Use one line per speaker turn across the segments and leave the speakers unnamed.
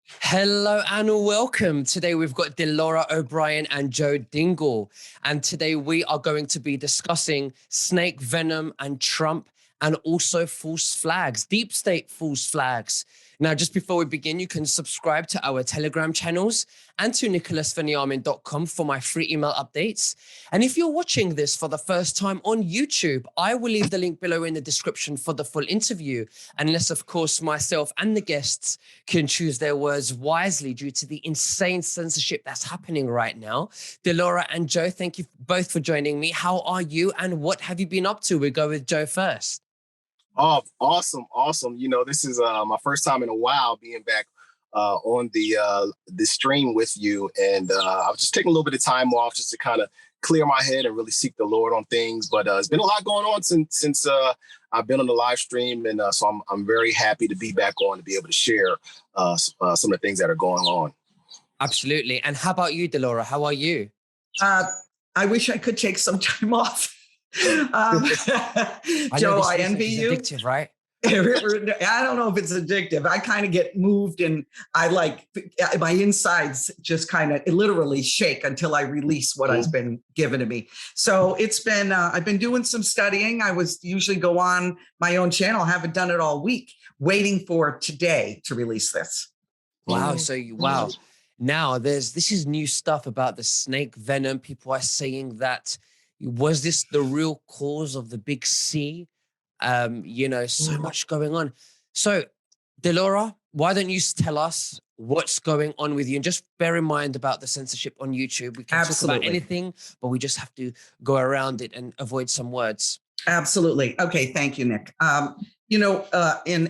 Hello and welcome. Today we've got Delora OBrien and Joe Dingle. And today we are going to be discussing snake venom and Trump and also false flags, deep state false flags. Now, just before we begin, you can subscribe to our Telegram channels and to nicholasveniamin.com for my free email updates. And if you're watching this for the first time on YouTube, I will leave the link below in the description for the full interview, unless, of course, myself and the guests can choose their words wisely due to the insane censorship that's happening right now. Delora and Joe, thank you both for joining me. How are you and what have you been up to? We'll go with Joe first.
Oh, awesome. This is my first time in a while being back on the stream with you. And I was just taking a little bit of time off just to kind of clear my head and really seek the Lord on things. But it's been a lot going on since I've been on the live stream. And so I'm very happy to be back on to be able to share some of the things that are going on.
Absolutely. And how about you, Delora? How are you?
I wish I could take some time off. Joe, I envy you.
Addictive, right?
I don't know if it's addictive. I kind of get moved and I my insides just kind of literally shake until I release what has been given to me. So it's been, I've been doing some studying. I was usually go on my own channel. I haven't done it all week, waiting for today to release this.
Wow. Wow. Now this is new stuff about the snake venom. People are saying that, was this the real cause of the big C? So much going on. So, Delora, why don't you tell us what's going on with you? And just bear in mind about the censorship on YouTube. We can talk about anything, but we just have to go around it and avoid some words.
Absolutely. Okay. Thank you, Nick. In CUE,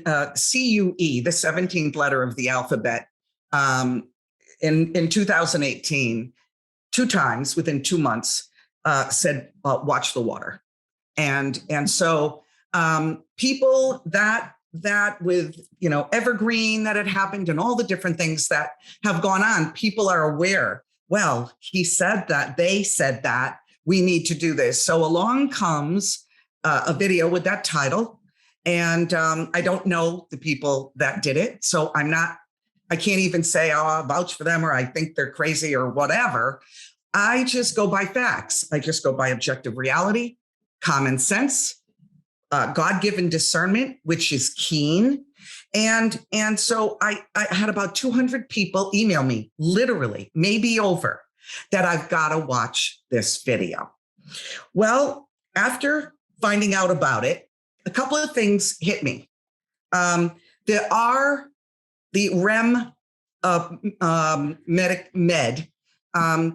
the 17th letter of the alphabet, in 2018, 2 times within 2 months, said, watch the water. And so people that with, evergreen that had happened and all the different things that have gone on, people are aware. Well, he said that, they said that, we need to do this. So along comes a video with that title. And I don't know the people that did it. So I can't even say, I'll vouch for them or I think they're crazy or whatever. I just go by facts. I just go by objective reality, common sense, God-given discernment, which is keen. And so I had about 200 people email me, literally, maybe over, that I've got to watch this video. Well, after finding out about it, a couple of things hit me. There are the REM med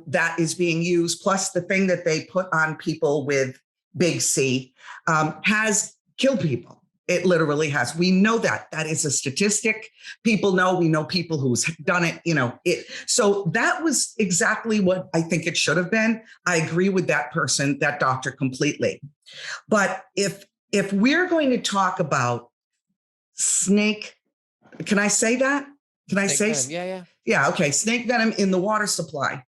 that is being used, plus the thing that they put on people with big C, has killed people. It literally has. We know that. That is a statistic. People know. We know people who's done it. So that was exactly what I think it should have been. I agree with that person, that doctor, completely. But if we're going to talk about snake, can I say that? Can I say?
Yeah.
Yeah. Okay. Snake venom in the water supply.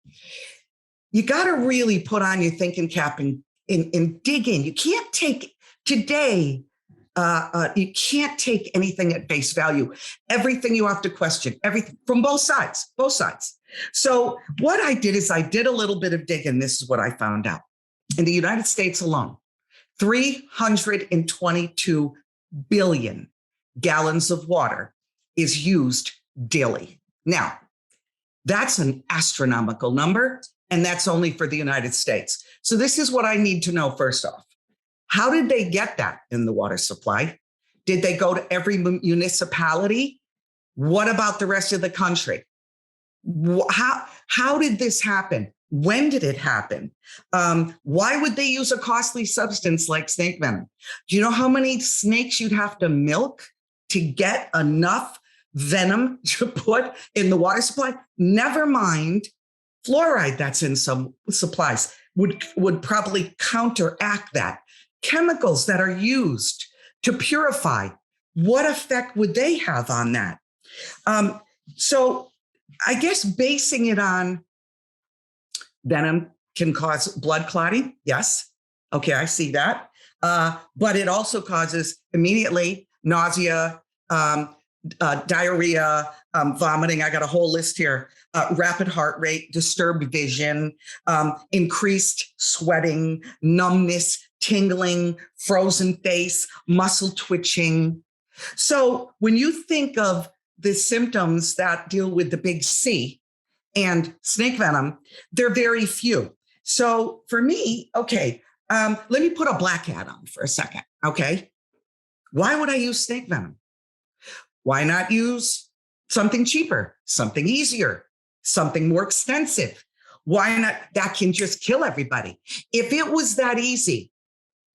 You got to really put on your thinking cap and dig in. You can't take today. You can't take anything at face value. Everything you have to question, everything from both sides. So what I did is I did a little bit of digging. This is what I found out. In the United States alone, 322 billion gallons of water is used daily. Now, that's an astronomical number, and that's only for the United States. So this is what I need to know first off. How did they get that in the water supply? Did they go to every municipality? What about the rest of the country? How did this happen? When did it happen? Why would they use a costly substance like snake venom? Do you know how many snakes you'd have to milk to get enough venom to put in the water supply? Never mind fluoride that's in some supplies would probably counteract that. Chemicals that are used to purify, what effect would they have on that? So I guess basing it on venom can cause blood clotting. Yes. Okay, I see that. But it also causes immediately nausea, diarrhea, vomiting. I got a whole list here. Rapid heart rate, disturbed vision, increased sweating, numbness, tingling, frozen face, muscle twitching. So when you think of the symptoms that deal with the big C and snake venom, they're very few. So for me, okay, let me put a black hat on for a second, okay? Why would I use snake venom? Why not use something cheaper, something easier, something more extensive? Why not? That can just kill everybody. If it was that easy,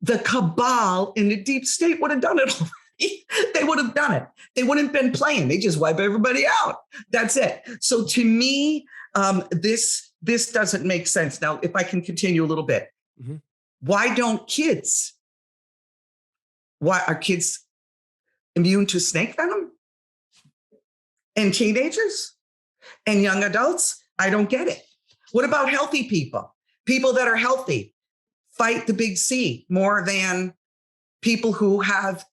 the cabal in the deep state would have done it already. They would have done it. They wouldn't have been playing. They just wipe everybody out. That's it. So to me, this doesn't make sense. Now, if I can continue a little bit, why are kids immune to snake venom? And teenagers and young adults? I don't get it. What about healthy people? People that are healthy fight the big C more than people who have,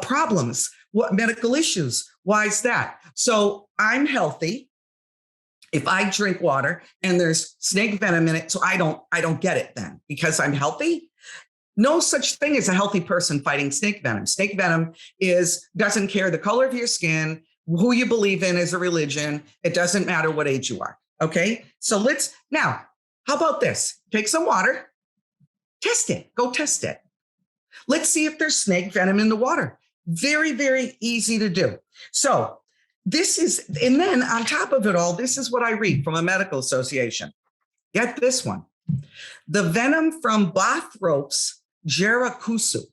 problems, medical issues. Why is that? So I'm healthy. If I drink water and there's snake venom in it, so I don't get it then because I'm healthy. No such thing as a healthy person fighting snake venom. Snake venom doesn't care the color of your skin, who you believe in as a religion. It doesn't matter what age you are. Okay. So now, how about this? Take some water, test it, go test it. Let's see if there's snake venom in the water. Very, very easy to do. So and then on top of it all, this is what I read from a medical association. Get this one. The venom from Bothropes jaracucu,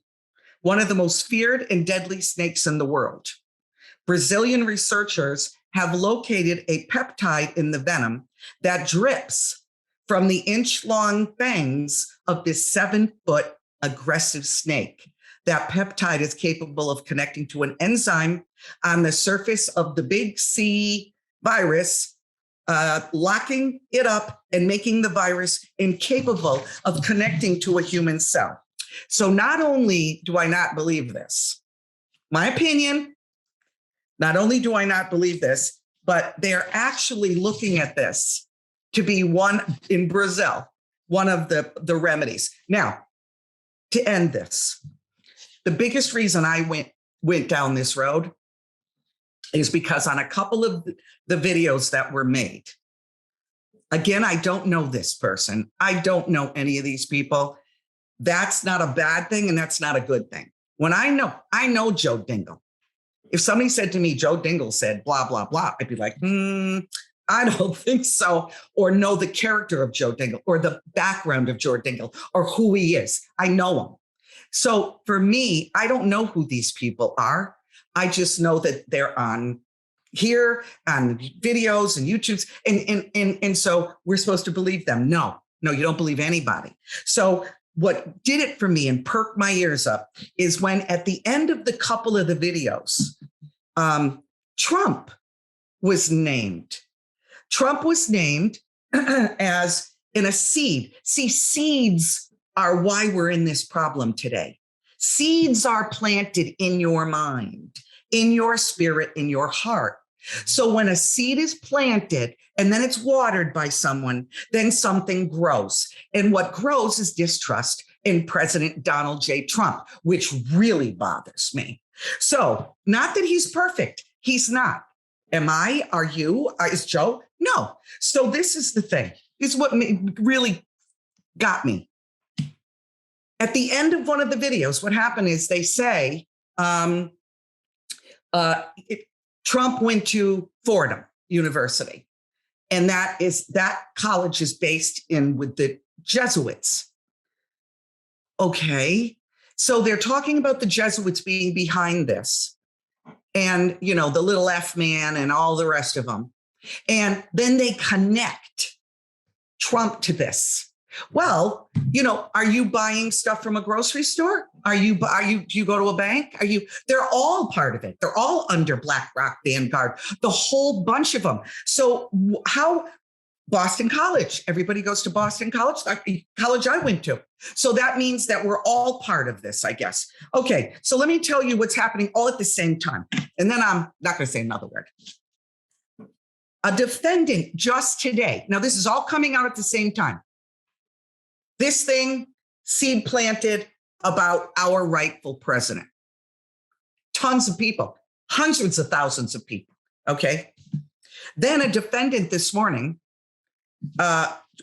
one of the most feared and deadly snakes in the world. Brazilian researchers have located a peptide in the venom that drips from the inch-long fangs of this 7-foot aggressive snake. That peptide is capable of connecting to an enzyme on the surface of the big C virus, locking it up and making the virus incapable of connecting to a human cell. So not only do I not believe this, my opinion, not only do I not believe this, but they're actually looking at this to be one in Brazil, one of the remedies. Now, to end this, the biggest reason I went down this road is because on a couple of the videos that were made, again, I don't know this person. I don't know any of these people. That's not a bad thing, and that's not a good thing. When I know Joe Dingle. If somebody said to me, Joe Dingle said blah, blah, blah, I'd be like, I don't think so. Or know the character of Joe Dingle or the background of Joe Dingle or who he is. I know him. So for me, I don't know who these people are. I just know that they're on here on videos and YouTube's. And so we're supposed to believe them. No, you don't believe anybody. So what did it for me and perked my ears up is when at the end of the couple of the videos, Trump was named. Trump was named as in a seed. See, seeds are why we're in this problem today. Seeds are planted in your mind, in your spirit, in your heart. So when a seed is planted and then it's watered by someone, then something grows. And what grows is distrust in President Donald J. Trump, which really bothers me. So not that he's perfect. He's not. Am I? Are you? Is Joe? No. So this is the thing. This is what really got me. At the end of one of the videos, what happened is they say Trump went to Fordham University, and that college is based with the Jesuits. Okay, so they're talking about the Jesuits being behind this, and the little F man and all the rest of them, and then they connect Trump to this. Well, are you buying stuff from a grocery store? Do you go to a bank? They're all part of it. They're all under BlackRock, Vanguard, the whole bunch of them. So Boston College. Everybody goes to Boston College, the college I went to. So that means that we're all part of this, I guess. Okay, so let me tell you what's happening all at the same time. And then I'm not going to say another word. A defendant just today, now this is all coming out at the same time. This thing, seed planted about our rightful president. Tons of people, hundreds of thousands of people, okay? Then a defendant this morning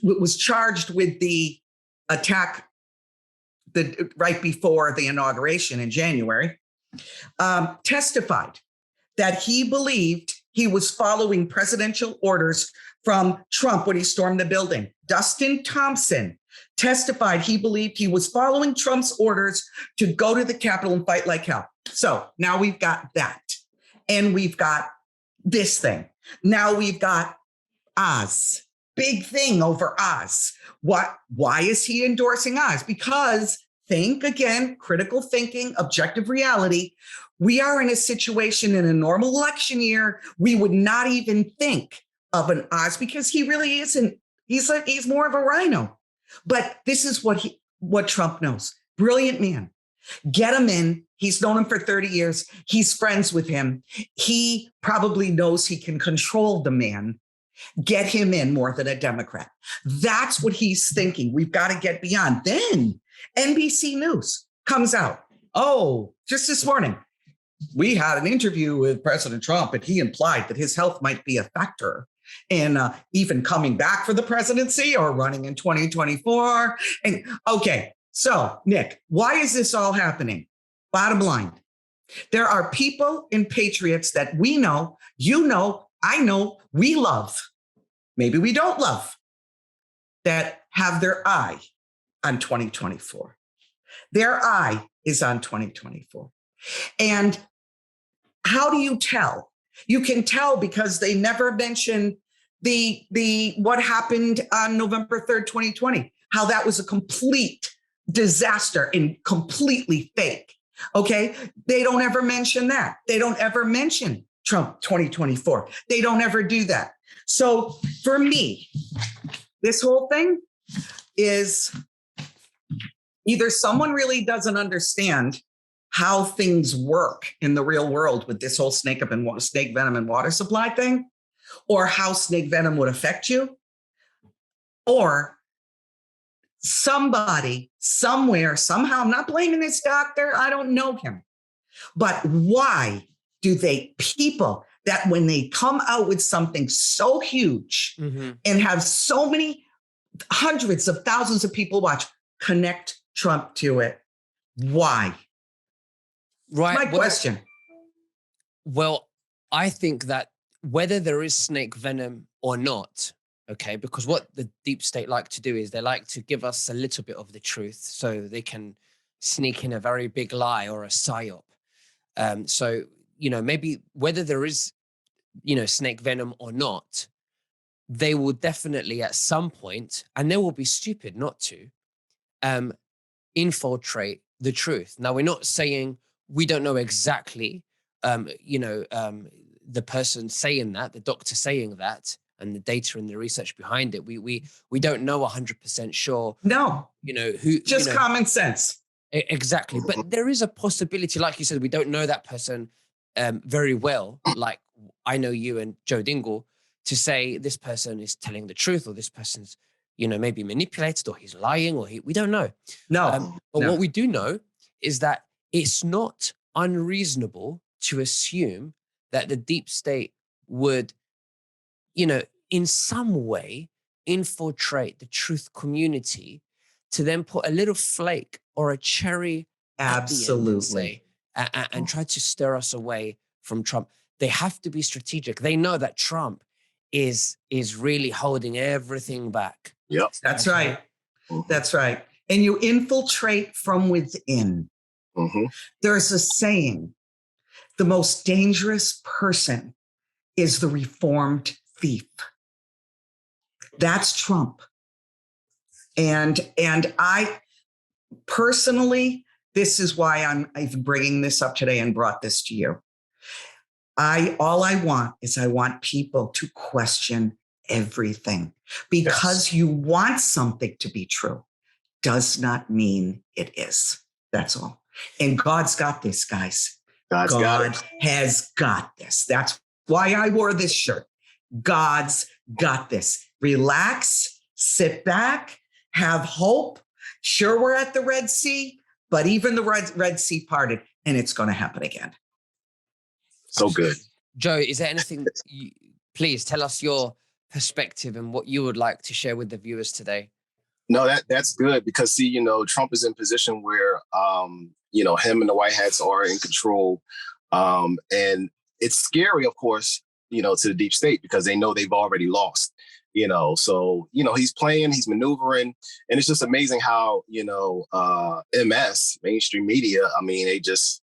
was charged with the attack right before the inauguration in January, testified that he believed he was following presidential orders from Trump when he stormed the building. Dustin Thompson testified he believed he was following Trump's orders to go to the Capitol and fight like hell. So now we've got that. And we've got this thing. Now we've got Oz. Big thing over Oz. Why is he endorsing Oz? Because think again, critical thinking, objective reality. We are in a situation in a normal election year, we would not even think of an Oz because he really isn't. He's more of a rhino. But this is what Trump knows. Brilliant man. Get him in. He's known him for 30 years. He's friends with him. He probably knows he can control the man. Get him in more than a Democrat. That's what he's thinking. We've got to get beyond. Then NBC News comes out. Oh, just this morning, we had an interview with President Trump, and he implied that his health might be a factor in even coming back for the presidency or running in 2024. And okay, so Nick, why is this all happening? Bottom line, there are people and patriots that we know, you know, I know, we love, maybe we don't love, that have their eye on 2024. Their eye is on 2024. And how do you tell? You can tell because they never mention the what happened on November 3rd, 2020, how that was a complete disaster and completely fake. Okay. They don't ever mention that. They don't ever mention Trump 2024. They don't ever do that. So for me, this whole thing is either someone really doesn't understand how things work in the real world with this whole snake venom and water supply thing, or how snake venom would affect you, or somebody somewhere, somehow, I'm not blaming this doctor, I don't know him, but why do people that when they come out with something so huge and have so many hundreds of thousands of people watch, connect Trump to it? Why?
Right.
My question.
Well, I think that whether there is snake venom or not, okay, because what the deep state like to do is they like to give us a little bit of the truth so they can sneak in a very big lie or a psyop. So, maybe whether there is, snake venom or not, they will definitely at some point, and they will be stupid not to, infiltrate the truth. Now, we're not saying we don't know exactly, the person saying that, the doctor saying that, and the data and the research behind it. We don't know 100% sure.
No,
who.
Just common sense.
Exactly, but there is a possibility, like you said, we don't know that person very well. Like I know you and Joe Dingle, to say this person is telling the truth or this person's, maybe manipulated or he's lying or we don't know.
No,
but
no.
what we do know is that it's not unreasonable to assume that the deep state would, in some way infiltrate the truth community to then put a little flake or a cherry
Absolutely.
and try to stir us away from Trump. They have to be strategic. They know that Trump is really holding everything back.
Yep.
That's right. That's right. And you infiltrate from within. There's a saying, the most dangerous person is the reformed thief. That's Trump. And I personally, this is why I'm even bringing this up today and brought this to you. All I want is I want people to question everything. Because you want something to be true does not mean it is. That's all. And God's got this, guys. God has got this. That's why I wore this shirt. God's got this. Relax, sit back, have hope. Sure, we're at the Red Sea, but even the Red Sea parted, and it's going to happen again.
So good.
Joe, is there anything, please tell us your perspective and what you would like to share with the viewers today?
No, that's good because see, Trump is in position where, him and the White Hats are in control. And it's scary, of course, to the deep state because they know they've already lost, so, he's playing, he's maneuvering. And it's just amazing how, mainstream media, I mean, they just,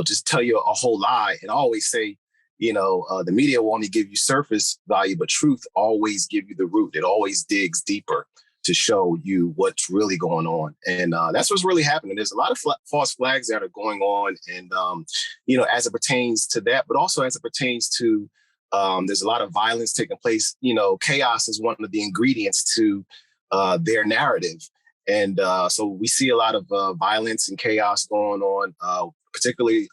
just tell you a whole lie. And I always say, the media will only give you surface value, but truth always give you the root. It always digs deeper to show you what's really going on. And that's what's really happening. There's a lot of false flags that are going on. And, as it pertains to that, but also as it pertains to, there's a lot of violence taking place. Chaos is one of the ingredients to their narrative. And so we see a lot of violence and chaos going on, particularly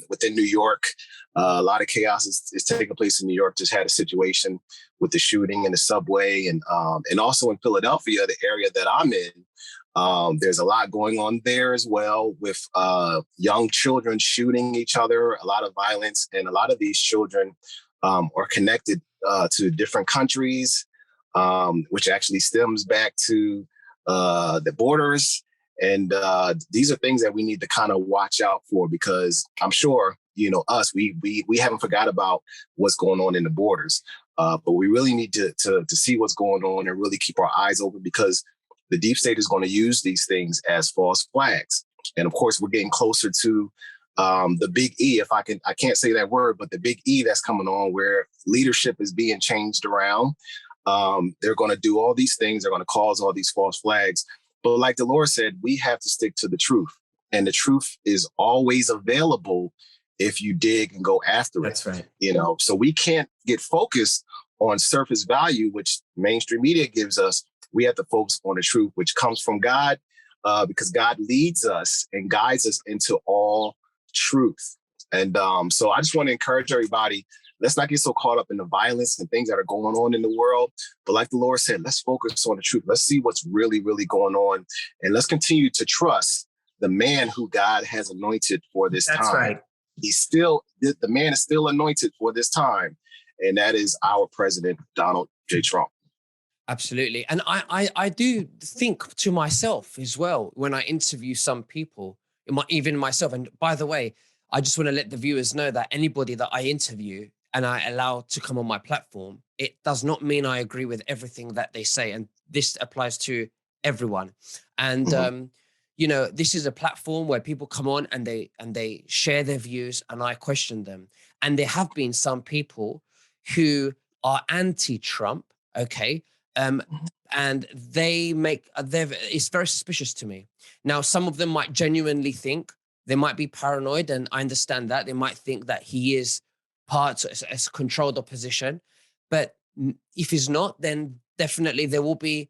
within New York. A lot of chaos is taking place in New York. Just had a situation with the shooting in the subway, and also in Philadelphia, the area that I'm in. There's a lot going on there as well with young children shooting each other, a lot of violence, and a lot of these children are connected to different countries, which actually stems back to the borders. And these are things that we need to kind of watch out for because I'm sure, we haven't forgot about what's going on in the borders. But we really need to see what's going on and really keep our eyes open because the deep state is going to use these things as false flags. And of course, we're getting closer to the big E, I can't say that word, but the big E that's coming on where leadership is being changed around. They're going to do all these things. They're going to cause all these false flags. But like Delora said, we have to stick to the truth. And the truth is always available if you dig and go after it.
That's right.
So we can't get focused on surface value, which mainstream media gives us. We have to focus on the truth, which comes from God, because God leads us and guides us into all truth. And so I just want to encourage everybody, let's not get so caught up in the violence and things that are going on in the world. But like the Lord said, let's focus on the truth. Let's see what's really, really going on. And let's continue to trust the man who God has anointed for this time.
That's right.
The man is still anointed for this time. And that is our president, Donald J. Trump.
Absolutely. And I do think to myself as well, when I interview some people, even myself. And by the way, I just want to let the viewers know that anybody that I interview and I allow to come on my platform, it does not mean I agree with everything that they say. And this applies to everyone. And, this is a platform where people come on and they share their views and I question them. And there have been some people who are anti-Trump, okay? And it's very suspicious to me. Now, some of them might genuinely think, they might be paranoid, and I understand that. They might think that he is part as controlled opposition. But if he's not, then definitely there will be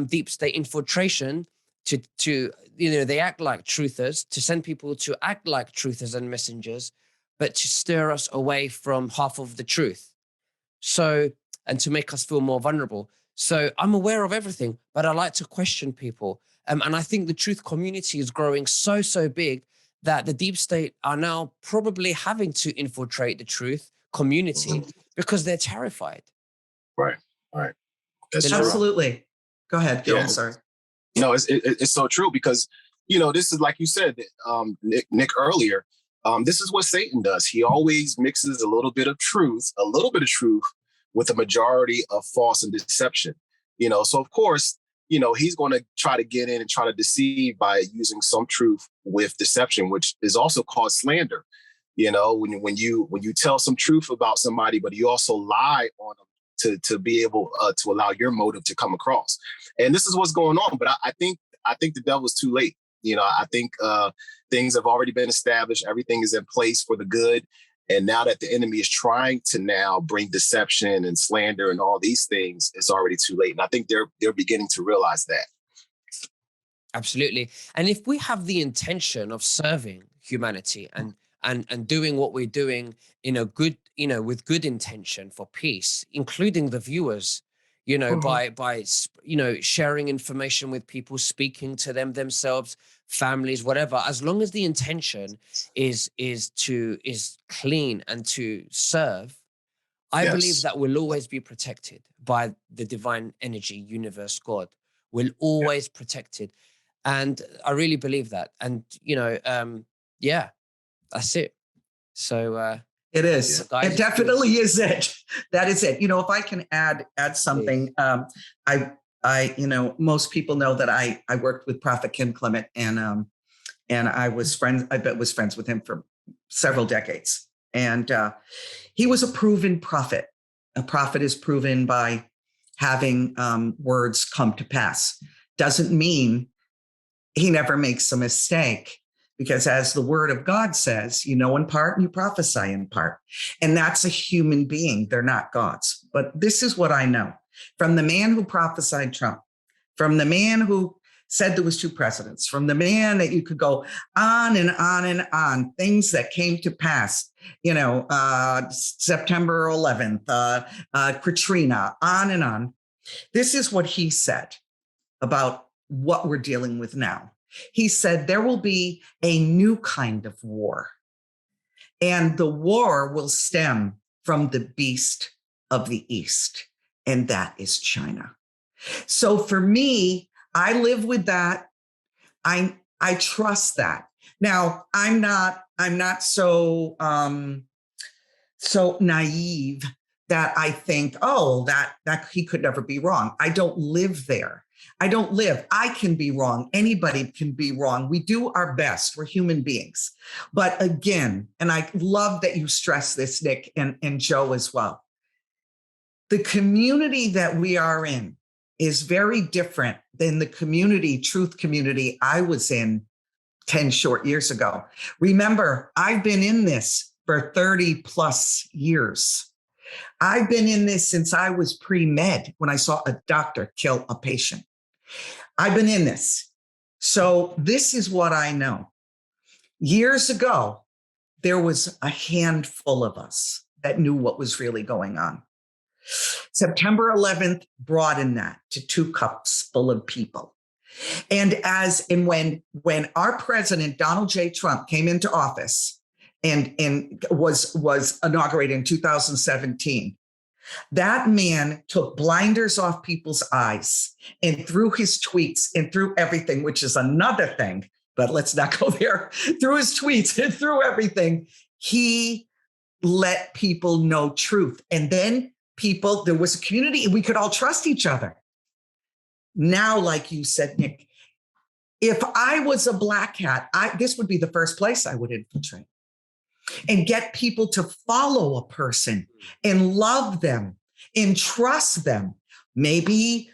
deep state infiltration to they act like truthers, to send people to act like truthers and messengers, but to steer us away from half of the truth. So, and to make us feel more vulnerable. So I'm aware of everything, but I like to question people. And I think the truth community is growing so big that the deep state are now probably having to infiltrate the truth community because they're terrified.
Right. That's true.
Absolutely. Go ahead, Gil.
Yeah.
I'm sorry.
No, it's so true because, this is like you said, Nick earlier, this is what Satan does. He always mixes a little bit of truth with a majority of false and deception. So of course, he's going to try to get in and try to deceive by using some truth with deception, which is also called slander. When you tell some truth about somebody, but you also lie on them to be able to allow your motive to come across. And this is what's going on. But I think the devil's too late. I think things have already been established. Everything is in place for the good. And now that the enemy is trying to now bring deception and slander and all these things, it's already too late. And I think they're beginning to realize that.
Absolutely. And if we have the intention of serving humanity and doing what we're doing in a good, with good intention for peace, including the viewers, by sharing information with people, speaking to them themselves, families, whatever, as long as the intention is clean and to serve, I believe that we'll always be protected by the divine energy, universe, God. We'll always protected. And I really believe that. And, yeah, that's it. So
it is.
guys,
It definitely is it. That is it. If I can add something, most people know that I worked with Prophet Kim Clement, and I was friends with him for several decades. And he was a proven prophet. A prophet is proven by having words come to pass. Doesn't mean he never makes a mistake, because as the word of God says, you know in part and you prophesy in part. And that's a human being. They're not gods. But this is what I know from the man who prophesied Trump, from the man who said there was 2 presidents, from the man that you could go on and on and on, things that came to pass, September 11th, Katrina, on and on. This is what he said about what we're dealing with now. He said there will be a new kind of war, and the war will stem from the beast of the East, and that is China. So for me, I live with that. I trust that. Now, I'm not so naive that I think, that he could never be wrong. I don't live there. I can be wrong. Anybody can be wrong. We do our best. We're human beings. But again, and I love that you stress this, Nick, and Joe as well. The community that we are in is very different than the truth community I was in 10 short years ago. Remember, I've been in this for 30 plus years. I've been in this since I was pre-med, when I saw a doctor kill a patient. I've been in this. So this is what I know. Years ago, there was a handful of us that knew what was really going on. September 11th broadened that to 2 cups full of people. And when our president, Donald J. Trump, came into office and was inaugurated in 2017, that man took blinders off people's eyes, and through his tweets and through everything, which is another thing, but let's not go there. Through his tweets and through everything, he let people know truth. And then there was a community, and we could all trust each other. Now, like you said, Nick, if I was a black hat, this would be the first place I would infiltrate and get people to follow a person and love them and trust them. Maybe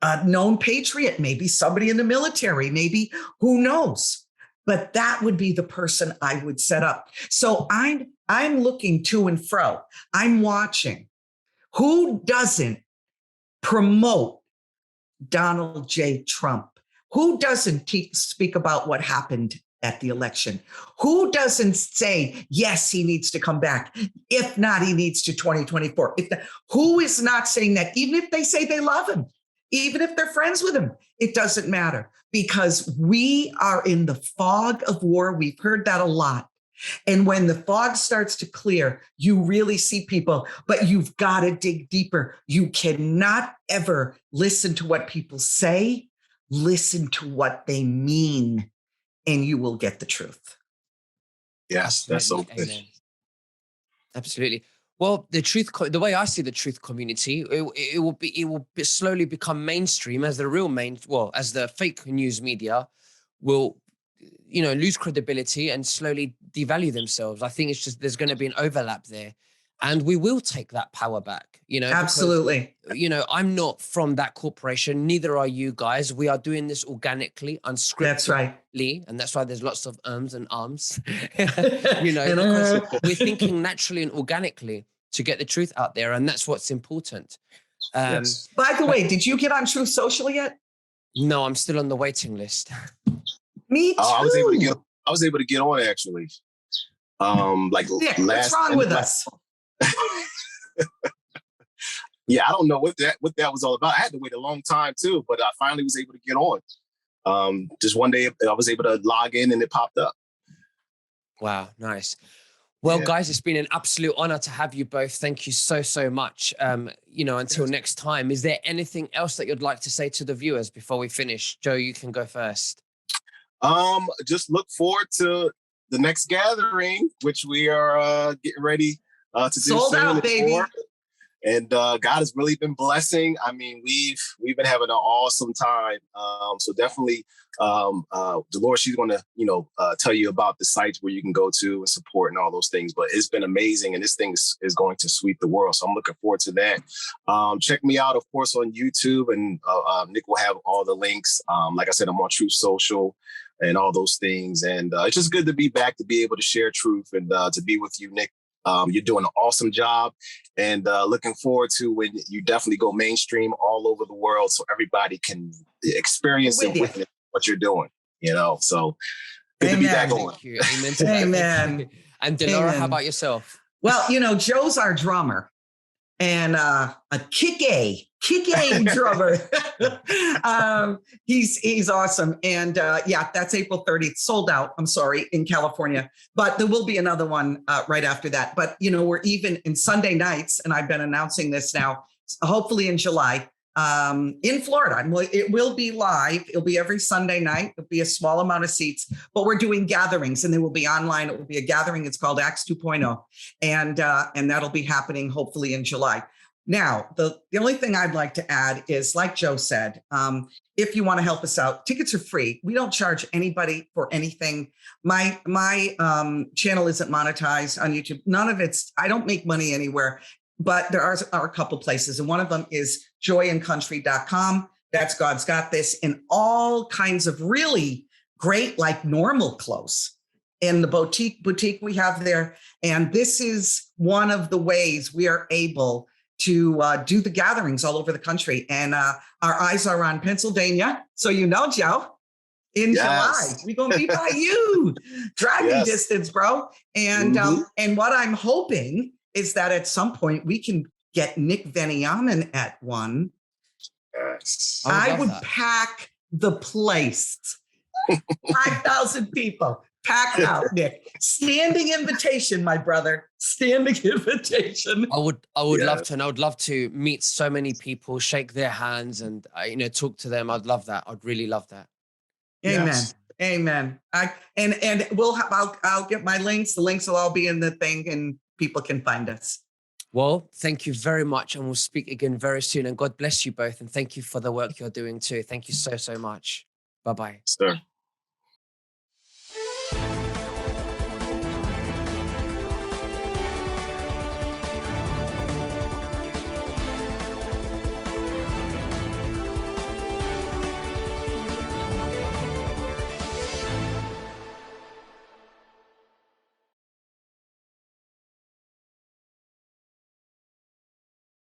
a known patriot, maybe somebody in the military, maybe who knows, but that would be the person I would set up. So I'm looking to and fro. I'm watching. Who doesn't promote Donald J. Trump? Who doesn't speak about what happened at the election? Who doesn't say, yes, he needs to come back? If not, he needs to 2024. Who is not saying that? Even if they say they love him, even if they're friends with him, it doesn't matter, because we are in the fog of war. We've heard that a lot. And when the fog starts to clear, you really see people, but you've got to dig deeper. You cannot ever listen to what people say. Listen to what they mean, and you will get the truth.
Yes, that's so good.
Amen. Absolutely. Well, the way I see the truth community, it will slowly become mainstream as as the fake news media will, lose credibility and slowly devalue themselves. I think it's just there's going to be an overlap there, and we will take that power back, because,
Absolutely.
I'm not from that corporation. Neither are you guys. We are doing this organically, unscripted.
That's right.
And that's why there's lots of ums and arms,
And,
because we're thinking naturally and organically to get the truth out there. And that's what's important.
Yes.
By the way, did you get on Truth Social yet?
No, I'm still on the waiting list.
Me too.
I was able to get on actually.
Nick, what's wrong with us?
Yeah, I don't know what that was all about. I had to wait a long time too, but I finally was able to get on. Just one day I was able to log in and it popped up.
Wow, nice. Well,
Yeah.
guys, it's been an absolute honor to have you both. Thank you so, so much. Until next time, is there anything else that you'd like to say to the viewers before we finish? Joe, you can go first.
Just look forward to the next gathering, which we are getting ready to do
Sold
soon.
out, baby.
And God has really been blessing. I mean, we've been having an awesome time. So definitely, Delora, she's going to tell you about the sites where you can go to and support and all those things. But it's been amazing, and this thing is going to sweep the world. So I'm looking forward to that. Check me out, of course, on YouTube, and Nick will have all the links. Like I said, I'm on Truth Social and all those things. And it's just good to be back, to be able to share truth, and to be with you, Nick. You're doing an awesome job, and looking forward to when you definitely go mainstream all over the world, so everybody can experience and witness what you're doing. So good to be back on.
Thank you. Amen to that.
Amen.
And Delora,
Amen.
how about yourself?
Well, Joe's our drummer, and a kick A drummer. He's awesome. And that's April 30th, sold out. I'm sorry, in California, but there will be another one right after that. But we're even in Sunday nights, and I've been announcing this now, hopefully in July, in Florida. It will be live. It'll be every Sunday night. It'll be a small amount of seats, but we're doing gatherings, and they will be online. It will be a gathering. It's called Acts 2.0. And that'll be happening hopefully in July. Now, the only thing I'd like to add is, like Joe said, if you want to help us out, tickets are free. We don't charge anybody for anything. My channel isn't monetized on YouTube. None of I don't make money anywhere, but there are a couple places. And one of them is joyandcountry.com. That's God's Got This, and all kinds of really great, like normal clothes in the boutique we have there. And this is one of the ways we are able to do the gatherings all over the country. And our eyes are on Pennsylvania. So, Joe, in July, we're going to be by you. Driving distance, bro. And and what I'm hoping is that at some point we can get Nick Veniamin at one.
Yes.
I would pack the place. 5,000 people. Packed out, Nick. Standing invitation, my brother. Standing invitation.
I would love to, and I would love to meet so many people, shake their hands, and talk to them. I'd love that. I'd really love that.
Amen.
Yes.
Amen. And I'll get my links. The links will all be in the thing, and people can find us.
Well, thank you very much, and we'll speak again very soon. And God bless you both, and thank you for the work you're doing too. Thank you so, so much. Bye-bye.
Sir.